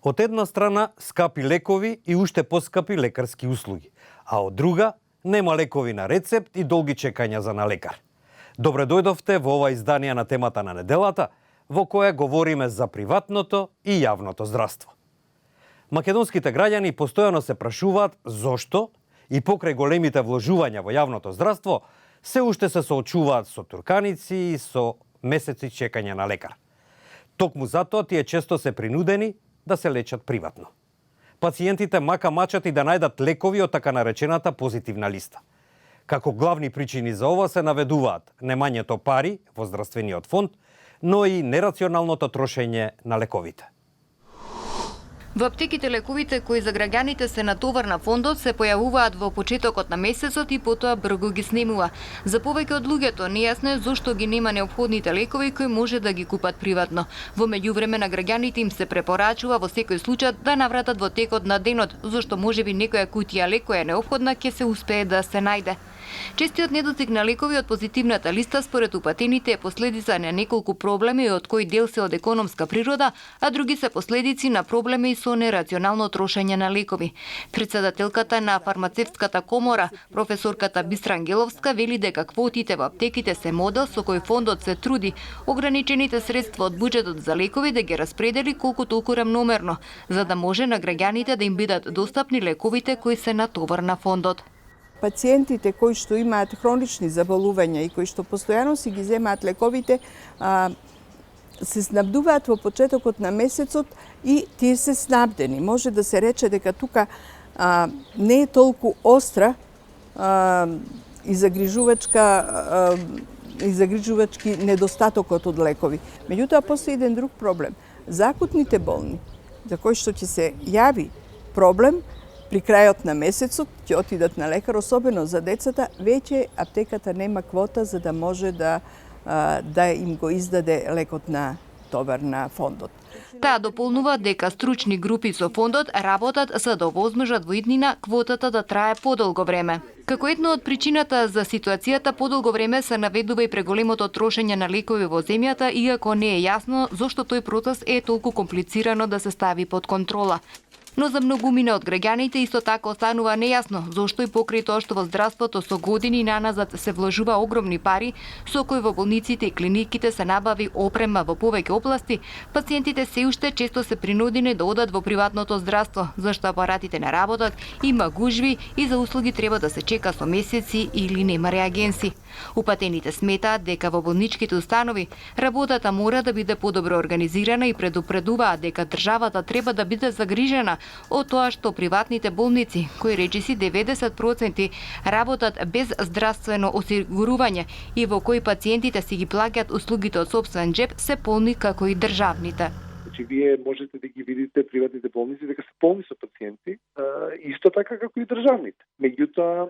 Од една страна скапи лекови и уште поскапи лекарски услуги, а од друга нема лекови на рецепт и долги чекања за на лекар. Добре дојдовте во ова издание на темата на неделата, во која говориме за приватното и јавното здравство. Македонските граѓани постојано се прашуваат зошто и покрај големите вложувања во јавното здравство се уште се соочуваат со турканици и со месеци чекање на лекар. Токму затоа тие често се принудени да се лечат приватно. Пациентите мачат и да најдат лекови од така наречената позитивна листа. Како главни причини за ова се наведуваат немањето пари во здравствениот фонд, но и нерационалното трошење на лековите. Во аптеките лековите кои за граѓаните се натовар на фондот се појавуваат во почетокот на месецот и потоа брзо ги снемува. За повеќе од луѓето нејасно е зошто ги нема неопходните лекови кои може да ги купат приватно. Во меѓувреме на граѓаните им се препорачува во секој случај да навратат во текот на денот, зашто можеби некоја кутија лек која е неопходна ќе се успее да се најде. Честиот недостиг на лекови од позитивната листа според упатените е последица на неколку проблеми од кои дел се од економска природа, а други се последици на проблеми со нерационално трошење на лекови. Председателката на фармацевтската комора, професорката Бистра Ангеловска, вели дека квотите во аптеките се модел со кој фондот се труди ограничените средства од буџетот за лекови да ги распредели колку толку рамномерно, за да може на граѓаните да им бидат достапни лековите кои се натовар на фондот. Пациентите кои што имаат хронични заболувања и кои што постојано си ги земаат лековите, се снабдуваат во почетокот на месецот и тие се снабдени. Може да се рече дека тука не е толку остра и загрижувачки недостатокот од лекови. Меѓутоа, постои еден друг проблем. Закутните болни, за кои што ќе се јави проблем, при крајот на месецот ќе отидат на лекар, особено за децата, веќе аптеката нема квота за да може да им го издаде лекот на товар на фондот. Таа дополнува дека стручни групи со фондот работат за да овозможат во иднина квотата да трае подолго време. Како една од причината за ситуацијата подолго време се наведува и преголемото трошење на лекови во земјата, иако не е јасно зошто тој процес е толку комплицирано да се стави под контрола. Но за многумина од граѓаните исто така останува нејасно зошто и покрај тоа што во здравството со години наназад се вложува огромни пари, со кои во болниците и клиниките се набави опрема во повеќе области, пациентите се уште често се принудени да одат во приватното здравство, зашто апаратите не работат, има гужви и за услуги треба да се чека со месеци или нема реагенси. Упатените сметаат дека во болничките установи работата мора да биде подобро организирана и предупредуваат дека државата треба да биде загрижена од тоа што приватните болници, кои речиси 90% работат без здравствено осигурување и во кои пациентите си ги плаќаат услугите од сопствен джеб, се полни како и државните. Вие можете да ги видите приватните болници дека се полни со пациенти, исто така како и државните. Меѓутоа,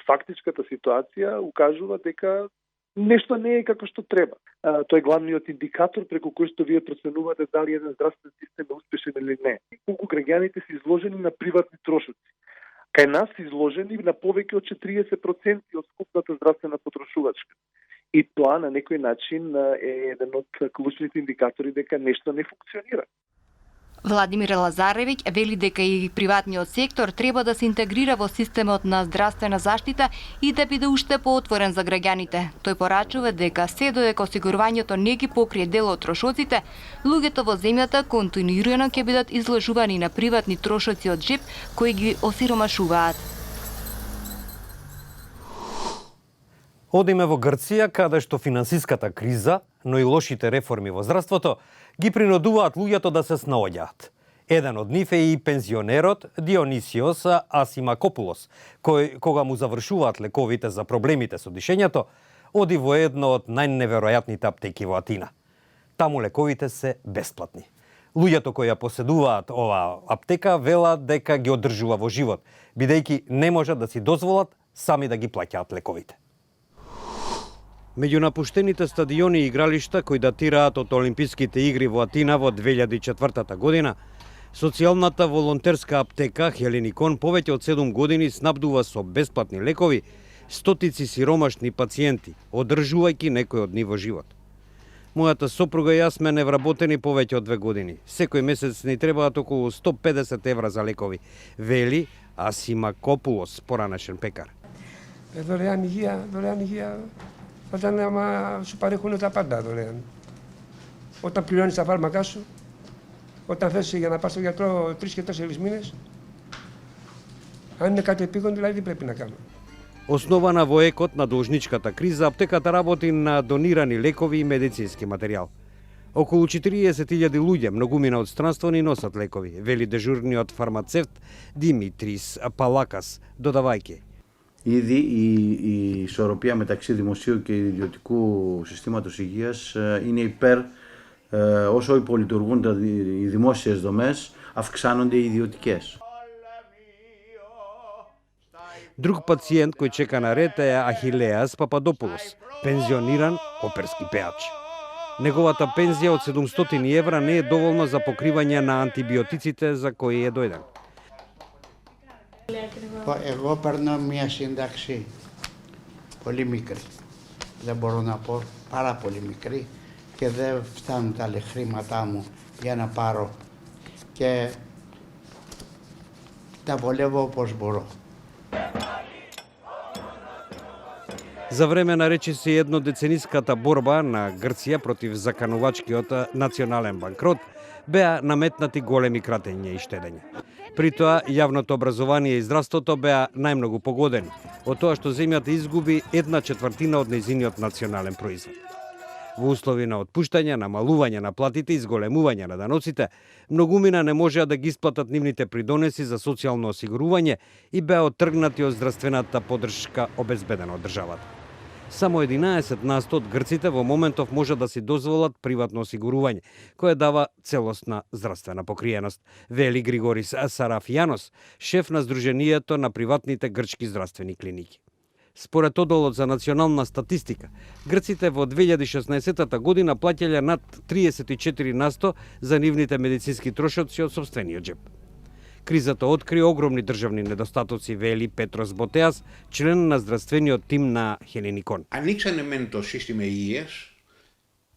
фактичката ситуација укажува дека нешто не е како што треба. Тој е главниот индикатор преку кој што вие проценувате дали еден здравствен систем е успешен или не. Колку граѓаните се изложени на приватни трошоци. Кај нас се изложени на повеќе од 40% од скупната здравствена потрошувачка. И тоа на некој начин е еден од клучните индикатори дека нешто не функционира. Владимир Лазаревиќ вели дека и приватниот сектор треба да се интегрира во системот на здравствена заштита и да биде уште поотворен за граѓаните. Тој порачува дека се додека осигурувањето не ги покрие дел од трошоците, луѓето во земјата континуирано ќе бидат изложувани на приватни трошоци од джеб кои ги осиромашуваат. Одиме во Грција, каде што финансиската криза, но и лошите реформи во здравството ги принудуваат луѓето да се снаоѓаат. Еден од нив е и пензионерот Дионисиос Асимакопулос, кој кога му завршуваат лековите за проблемите со дишењето, оди во едно од најневеројатните аптеки во Атина. Таму лековите се бесплатни. Луѓето кои ја поседуваат оваа аптека велат дека ги одржува во живот, бидејќи не можат да си дозволат сами да ги плаќаат лековите. Меѓу напуштените стадиони и игралишта кои датираат од Олимписките игри во Атина во 2004 година, социјалната волонтерска аптека Хелиникон повеќе од 7 години снабдува со бесплатни лекови стотици сиромашни пациенти, одржувајќи некој од нив во живот. Мојата сопруга и јас сме невработени повеќе од 2 години. Секој месец ни требаат околу 150 евра за лекови, вели Асима Копулос, поранешен пекар. Δωρεάν υγεία, όταν άμα σου παρέχουν τα πάντα δωρεάν. Όταν πληρώνεις τα φάρμακά σου, όταν θες για να πας στον γιατρό 3 και 4 μήνες, αν είναι κάτι επίγον, δηλαδή τι πρέπει να κάνω. Основана во екот на должничката криза, аптеката работи на донирани лекови и медицински материјал. Околу 40.000 луѓе, многумина од странство, ни носат лекови, вели дежурниот фармацевт Димитрис Παλάκας, додавајќи. Ήδη η ισορροπία μεταξύ δημοσίου και ιδιωτικού συστήματος υγείας είναι υπέρ όσο υπολειτουργούν οι δημόσιες δομές, αυξάνονται οι ιδιωτικές. Друг пациент кој чека на ред е Ахилеас Пападопулос, пензиониран оперски пеач. Неговата пензија од 700 евра не е доволна за покривање на антибиотиците за кои е дојден. Εγώ παίρνω μια σύνταξη πολύ μικρή. Δεν μπορώ να πω, πάρα πολύ μικρή και δεν φτάνουν τα χρήματά μου για να πάρω και τα βολεύω όπως μπορώ. За време на речиси еднодецениската борба на Грција против заканувачкиот национален банкрот, беа наметнати големи кратења и штедење. При тоа, јавното образование и здравството беа најмногу погодени, од тоа што земјата изгуби 1/4 од нејзиниот национален производ. Во услови на отпуштање, намалување на платите и зголемување на даноците, многумина не можеа да ги исплатат нивните придонеси за социјално осигурување и беа оттргнати од здравствената поддршка обезбедена од државата. Само 11% од грците во моментов може да си дозволат приватно осигурување, кое дава целосна здравствена покриеност, вели Григорис Сарафијанос, шеф на Сдруженијето на приватните грчки здравствени клиники. Според одолот за национална статистика, грците во 2016 година плаќале над 34% за нивните медицински трошоци од сопствениот джеб. Кризата откри огромни државни недостатоци, вели Πέτρος Μποτέας, член на здравствениот тим на Χελινικόν. Ανοίξανε μεν το σύστημα υγείας,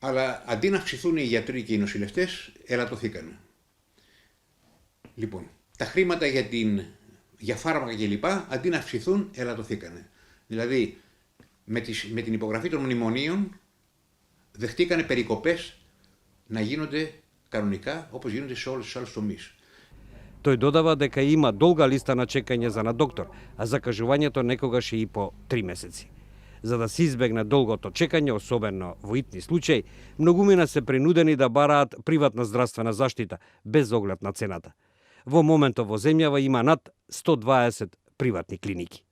αλλά αντί να αυξηθούν οι γιατροί και οι νοσηλευτές, ελαττωθήκανε. Λοιπόν, τα χρήματα για φάρμακα κλπ. Αντί να αυξηθούν, ελαττωθήκανε. Δηλαδή, με την υπογραφή των μνημονίων, δεχτήκανε περικοπές να γίνονται κανονικά, όπως γίνονται σε όλους τους άλλους τομείς. Тој додава дека има долга листа на чекање за на доктор, а закажувањето некогаш е и по 3 месеци. За да се избегне долгото чекање, особено во итни случаи, многумина се принудени да бараат приватна здравствена заштита, без оглед на цената. Во моментов во земјава има над 120 приватни клиники.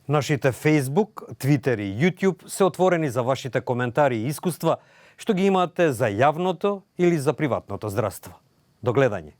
Нашите Facebook, Twitter и YouTube се отворени за вашите коментари и искуства, што ги имате за јавното или за приватното здравство. До гледање.